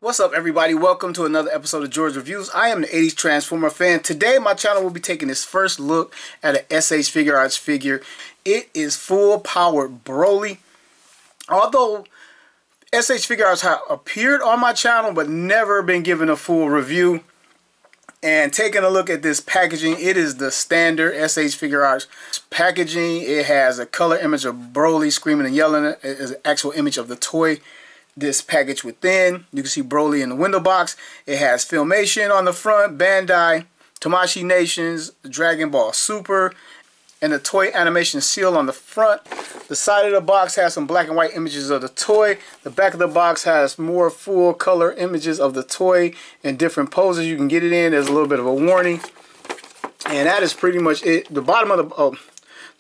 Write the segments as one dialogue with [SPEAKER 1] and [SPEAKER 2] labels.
[SPEAKER 1] What's up, everybody? Welcome to another episode of George Reviews. I am the 80s Transformer fan. Today my channel will be taking its first look at an S.H. Figuarts figure. It is full power Broly. Although S.H. Figuarts have appeared on my channel but never been given a full review. And taking a look at this packaging, it is the standard S.H. Figuarts packaging. It has a color image of Broly screaming and yelling. It is an actual image of the toy. This package within, you can see Broly in the window box. It has Filmation on the front, Bandai, Tamashii Nations, Dragonball Super, and the toy animation seal on the front. The side of the box has some black and white images of the toy. The back of the box has more full color images of the toy in different poses you can get it in. There's a little bit of a warning, and that is pretty much it. The bottom of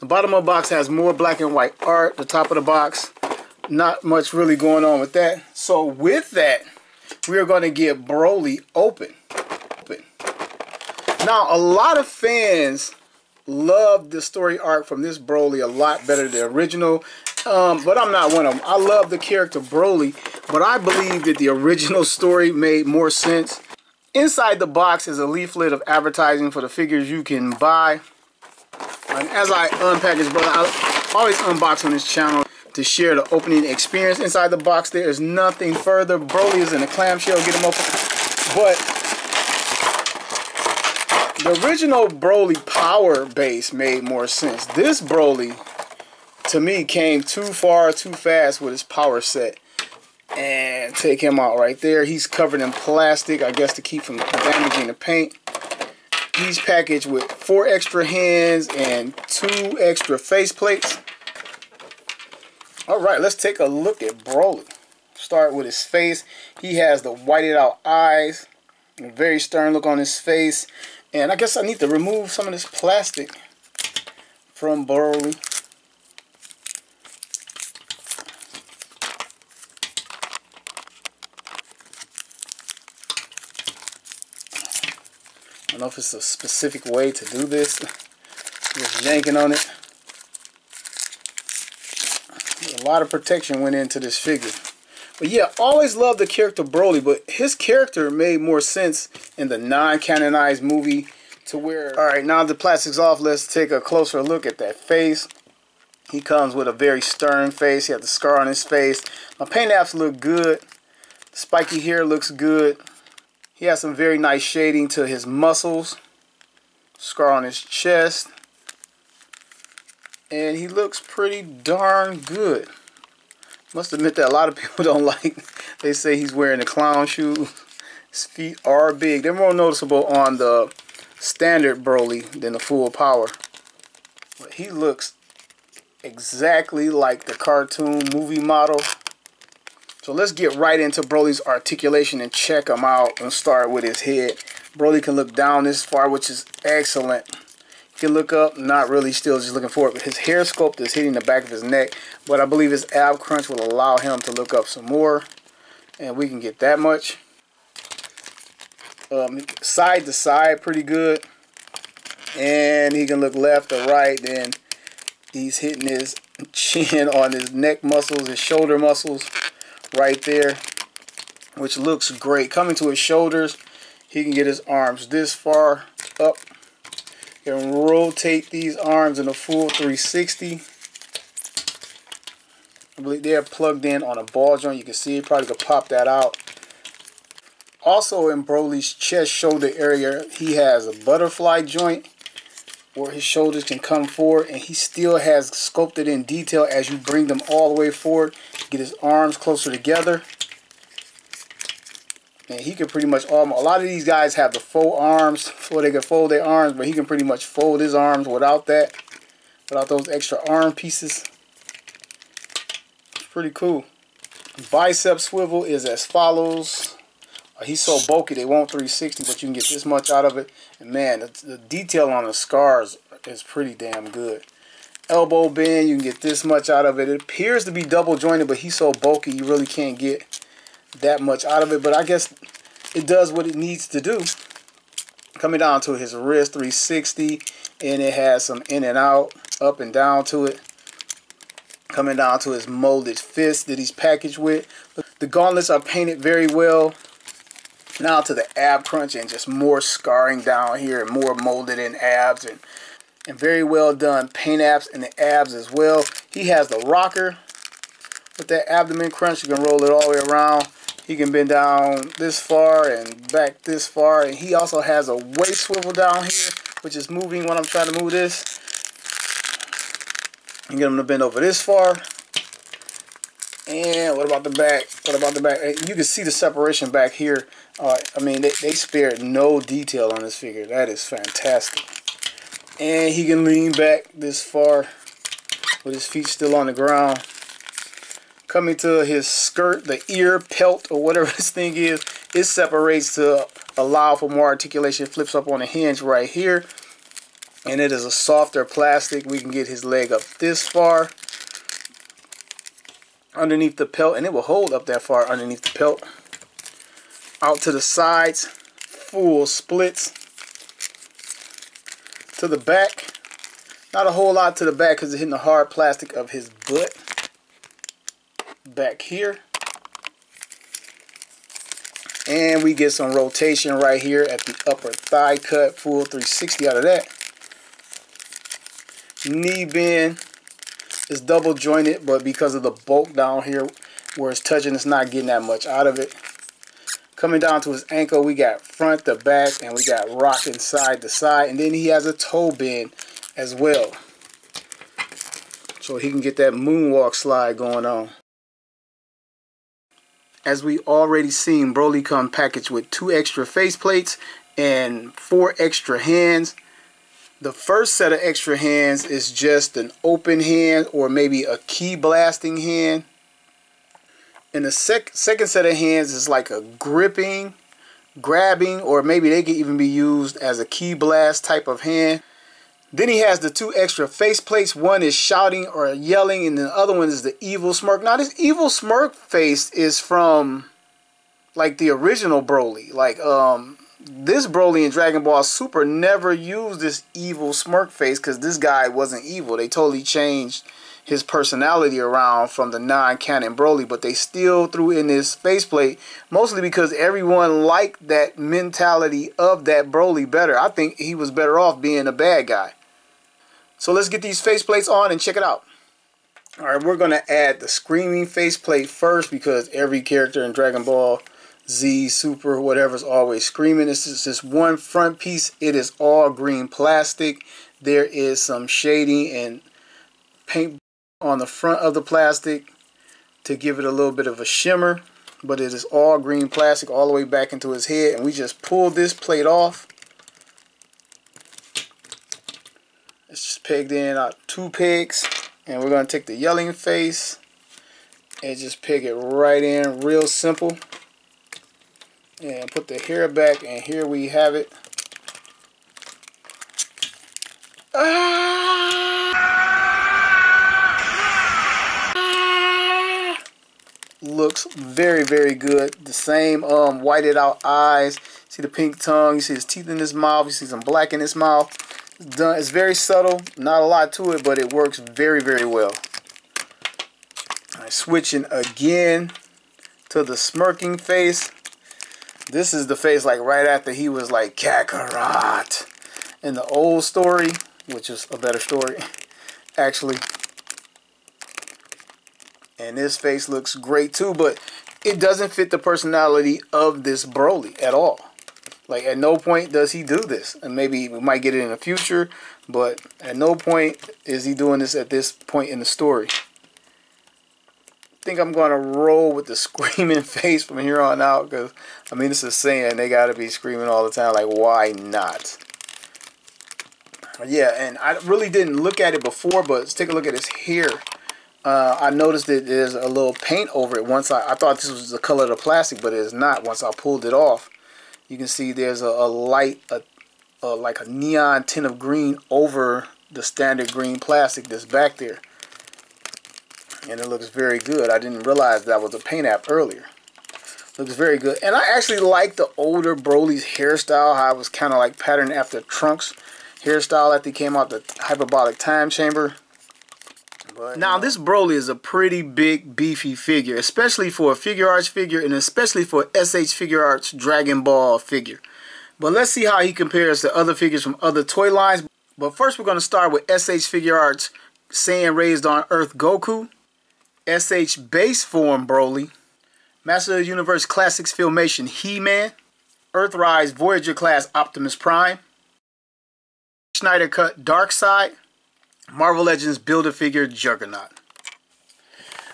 [SPEAKER 1] the box has more black and white art. The top of the box, not much really going on with that. So with that, we are going to get Broly open. Now, a lot of fans love the story arc from this Broly a lot better than the original, but I'm not one of them. I love the character Broly, but I believe that the original story made more sense. Inside the box is a leaflet of advertising for the figures you can buy. And as I unpack this, brother, I always unbox on this channel to share the opening experience. Inside the box there is nothing further. Broly is in a clamshell. Get him open. But the original Broly power base made more sense. This Broly, to me, came too far, too fast with his power set. And take him out right there. He's covered in plastic, I guess, to keep from damaging the paint. He's packaged with 4 extra hands and 2 extra face plates. Alright, let's take a look at Broly. Start with his face. He has the whited out eyes, a very stern look on his face. And I guess I need to remove some of this plastic from Broly. I don't know if it's a specific way to do this. Just yanking on it. A lot of protection went into this figure. But yeah, always loved the character Broly, but his character made more sense in the non-canonized movie to where... Alright, now the plastic's off, let's take a closer look at that face. He comes with a very stern face. He has the scar on his face. My paint apps look good. The spiky hair looks good. He has some very nice shading to his muscles. Scar on his chest. And he looks pretty darn good. Must admit that a lot of people don't like. They say he's wearing a clown shoe. His feet are big. They're more noticeable on the standard Broly than the full power. But he looks exactly like the cartoon movie model. So let's get right into Broly's articulation and check him out and start with his head. Broly can look down this far, which is excellent. He can look up, not really, still just looking forward. But his hair sculpt is hitting the back of his neck. But I believe his ab crunch will allow him to look up some more. And we can get that much. Side to side, pretty good. And he can look left or right. Then he's hitting his chin on his neck muscles, his shoulder muscles right there, which looks great. Coming to his shoulders, he can get his arms this far up. He can rotate these arms in a full 360. I believe they're plugged in on a ball joint. You can see it. Probably could pop that out. Also in Broly's chest shoulder area, he has a butterfly joint where his shoulders can come forward, and he still has sculpted in detail as you bring them all the way forward. Get his arms closer together. And he can pretty much, a lot of these guys have the faux arms where they can fold their arms, but he can pretty much fold his arms without that, without those extra arm pieces. It's pretty cool. Bicep swivel is as follows. He's so bulky they won't 360, but you can get this much out of it. And man, the detail on the scars is pretty damn good. Elbow bend, you can get this much out of it. It appears to be double jointed, but he's so bulky you really can't get that much out of it. But I guess it does what it needs to do. Coming down to his wrist, 360, and it has some in and out, up and down to it. Coming down to his molded fist that he's packaged with. The gauntlets are painted very well. Now to the ab crunch and just more scarring down here and more molded in abs and very well done paint apps in the abs as well. He has the rocker with that abdomen crunch. You can roll it all the way around. He can bend down this far and back this far. And he also has a waist swivel down here, which is moving when I'm trying to move this. You get him to bend over this far. And what about the back? What about the back? You can see the separation back here. I mean, they spared no detail on this figure. That is fantastic. And he can lean back this far with his feet still on the ground. Coming to his skirt, the ear, pelt, or whatever this thing is, it separates to allow for more articulation. It flips up on a hinge right here. And it is a softer plastic. We can get his leg up this far underneath the pelt, and it will hold up that far underneath the pelt. Out to the sides, full splits. To the back, not a whole lot to the back because it's hitting the hard plastic of his butt. Back here. And we get some rotation right here at the upper thigh cut, full 360 out of that. Knee bend is double jointed, but because of the bulk down here where it's touching, it's not getting that much out of it. Coming down to his ankle, we got front to back, and we got rocking side to side, and then he has a toe bend as well, so he can get that moonwalk slide going on. As we already seen, Broly come packaged with 2 extra faceplates and 4 extra hands. The first set of extra hands is just an open hand or maybe a key blasting hand. And the second set of hands is like a gripping, grabbing, or maybe they could even be used as a key blast type of hand. Then he has the 2 extra faceplates. One is shouting or yelling, and the other one is the evil smirk. Now this evil smirk face is from like the original Broly. Like this Broly in Dragon Ball Super never used this evil smirk face because this guy wasn't evil. They totally changed his personality around from the non-canon Broly, but they still threw in this faceplate, mostly because everyone liked that mentality of that Broly better. I think he was better off being a bad guy. So let's get these faceplates on and check it out. Alright, we're going to add the screaming faceplate first because every character in Dragon Ball Z, Super, whatever is always screaming. This is just one front piece. It is all green plastic. There is some shading and paint on the front of the plastic to give it a little bit of a shimmer, but it is all green plastic all the way back into his head, and we just pull this plate off. It's just pegged in 2 pegs, and we're going to take the yelling face and just peg it right in, real simple, and put the hair back, and here we have it. Looks very, very good. The same whited out eyes. See the pink tongue. You see his teeth in his mouth. You see some black in his mouth. It's done. It's very subtle. Not a lot to it, but it works very, very well. All right, switching again to the smirking face. This is the face like right after he was like Kakarot in the old story, which is a better story, actually. And this face looks great too, but it doesn't fit the personality of this Broly at all. Like at no point does he do this. And maybe we might get it in the future, but at no point is he doing this at this point in the story. I think I'm going to roll with the screaming face from here on out because, I mean, this is saying they got to be screaming all the time. Like, why not? Yeah, and I really didn't look at it before, but let's take a look at his hair. I noticed that there's a little paint over it. Once I thought this was the color of the plastic, but it is not. Once I pulled it off, you can see there's a light, like a neon tint of green over the standard green plastic that's back there. And it looks very good. I didn't realize that was a paint app earlier. Looks very good. And I actually like the older Broly's hairstyle, how it was kind of like patterned after Trunks' hairstyle after he came out the hyperbolic time chamber.
[SPEAKER 2] But,
[SPEAKER 1] now, this Broly is a pretty big, beefy figure, especially for a Figuarts figure and especially for S.H. Figuarts Dragon Ball figure. But let's see how he compares to other figures from other toy lines. But first, we're going to start with S.H. Figuarts Saiyan Raised on Earth Goku, S.H. Base Form Broly, Master of the Universe Classics Filmation He-Man, Earthrise Voyager Class Optimus Prime, Schneider Cut Darkseid, Marvel Legends Build-A-Figure Juggernaut.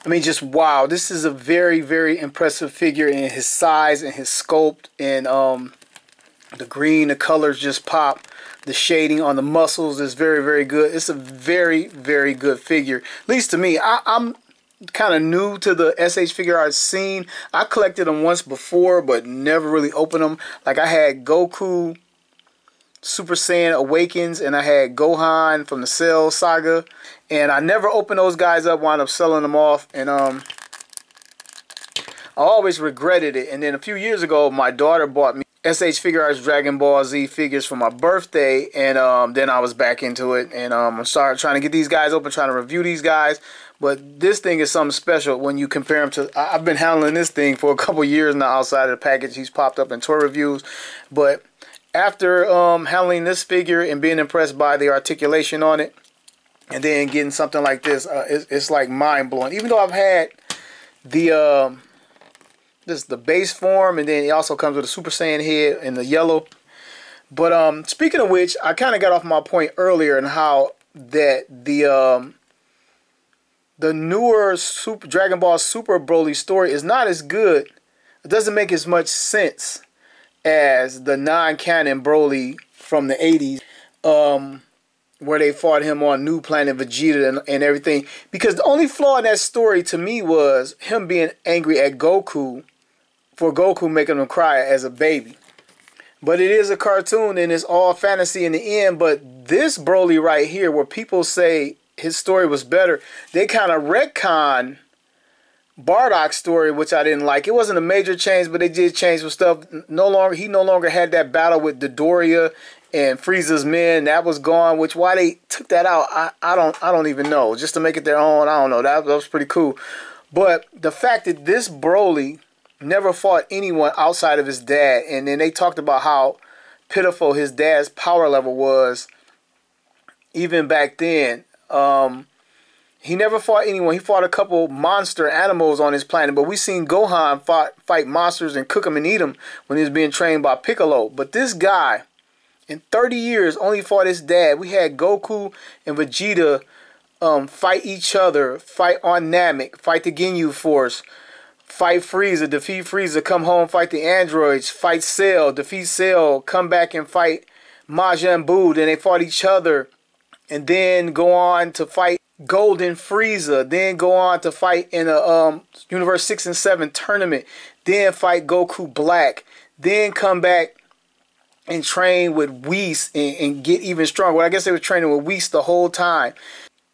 [SPEAKER 1] I mean, just wow. This is a very, very impressive figure in his size and his sculpt. And the green, the colors just pop. The shading on the muscles is very, very good. It's a very, very good figure. At least to me. I'm kind of new to the S.H. Figuarts scene. I collected them once before, but never really opened them. Like I had Goku Super Saiyan Awakens, and I had Gohan from the Cell Saga, and I never opened those guys up, wound up selling them off, and I always regretted it. And then a few years ago, my daughter bought me S.H. Figuarts Dragon Ball Z figures for my birthday, and then I was back into it, and I started trying to get these guys open, trying to review these guys. But this thing is something special when you compare them to... I've been handling this thing for a couple years now outside of the package. He's popped up in toy reviews, but after handling this figure and being impressed by the articulation on it, and then getting something like this, it's like mind-blowing. Even though I've had the the base form, and then it also comes with a Super Saiyan head in the yellow. But speaking of which, I kind of got off my point earlier in how that the newer Dragon Ball Super Broly story is not as good. It doesn't make as much sense as the non-canon Broly from the 80s, where they fought him on New Planet Vegeta and everything. Because the only flaw in that story to me was him being angry at Goku for Goku making him cry as a baby. But it is a cartoon and it's all fantasy in the end. But this Broly right here, where people say his story was better, they kind of retcon Bardock's story, which I didn't like. It wasn't a major change, but they did change some stuff. He no longer had that battle with Dodoria and Frieza's men. That was gone. Which, why they took that out, I don't even know. Just to make it their own, I don't know. That was pretty cool. But the fact that this Broly never fought anyone outside of his dad, and then they talked about how pitiful his dad's power level was even back then. He never fought anyone. He fought a couple monster animals on his planet. But we seen Gohan fight monsters and cook them and eat them when he was being trained by Piccolo. But this guy, in 30 years, only fought his dad. We had Goku and Vegeta fight each other, fight on Namek, fight the Ginyu Force, fight Frieza, defeat Frieza, come home, fight the androids, fight Cell, defeat Cell, come back and fight Majin Buu. Then they fought each other. And then go on to fight Golden Frieza, then go on to fight in a Universe 6 and 7 tournament, then fight Goku Black, then come back and train with Whis and get even stronger. Well, I guess they were training with Whis the whole time.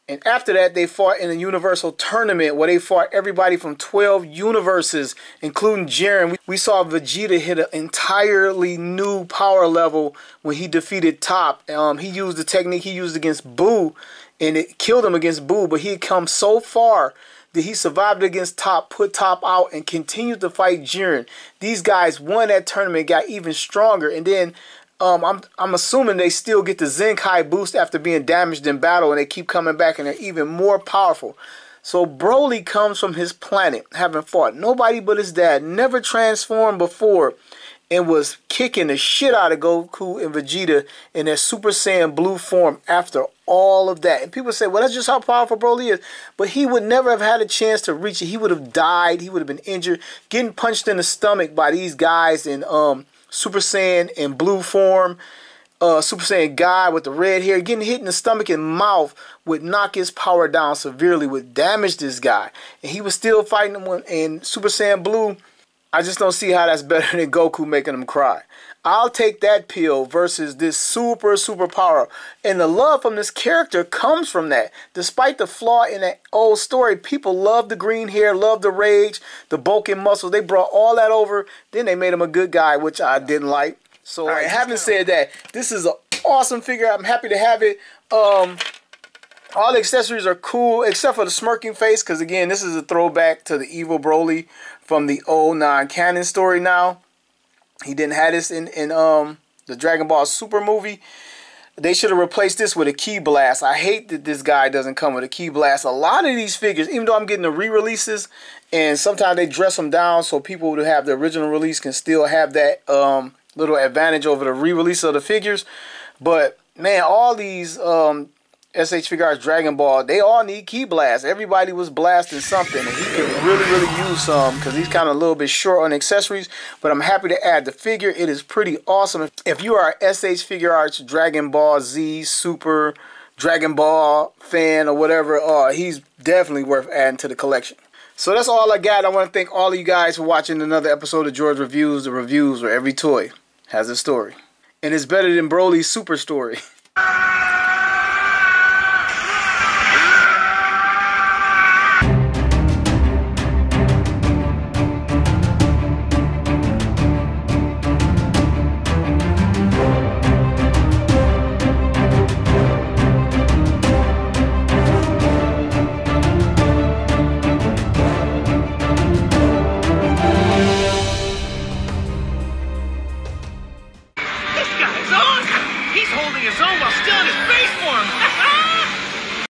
[SPEAKER 1] And after that, they fought in a Universal Tournament where they fought everybody from 12 universes, including Jiren. We saw Vegeta hit an entirely new power level when he defeated Top. He used the technique he used against Buu, and it killed him against Buu. But he had come so far that he survived against Top, put Top out, and continued to fight Jiren. These guys won that tournament, got even stronger, and then I'm assuming they still get the Zenkai boost after being damaged in battle, and they keep coming back and they're even more powerful. So Broly comes from his planet, having fought nobody but his dad, never transformed before, and was kicking the shit out of Goku and Vegeta in their Super Saiyan Blue form after all of that. And people say, well, that's just how powerful Broly is. But he would never have had a chance to reach it. He would have died. He would have been injured, getting punched in the stomach by these guys in Super Saiyan in blue form, Super Saiyan guy with the red hair, getting hit in the stomach and mouth would knock his power down severely, would damage this guy. And he was still fighting him in Super Saiyan Blue. I just don't see how that's better than Goku making him cry. I'll take that pill versus this super power. And the love from this character comes from that. Despite the flaw in that old story, people love the green hair, love the rage, the bulking muscles. They brought all that over. Then they made him a good guy, which I didn't like. So having said that, this is an awesome figure. I'm happy to have it. All the accessories are cool except for the smirking face, because again, this is a throwback to the evil Broly from the old non-canon story now. He didn't have this in the Dragon Ball Super movie. They should have replaced this with a Ki Blast. I hate that this guy doesn't come with a Ki Blast. A lot of these figures, even though I'm getting the re-releases, and sometimes they dress them down so people who have the original release can still have that little advantage over the re-release of the figures. But man, all these S.H. Figuarts Dragon Ball, they all need Ki Blast. Everybody was blasting something, and he could really use some because he's kind of a little bit short on accessories. But I'm happy to add the figure. It is pretty awesome. If you are a S.H. Figuarts Dragon Ball Z Super Dragon Ball fan or whatever, he's definitely worth adding to the collection. So that's all I got. I want to thank all of you guys for watching another episode of George Reviews, the reviews where every toy has a story. And it's better than Broly's Super story.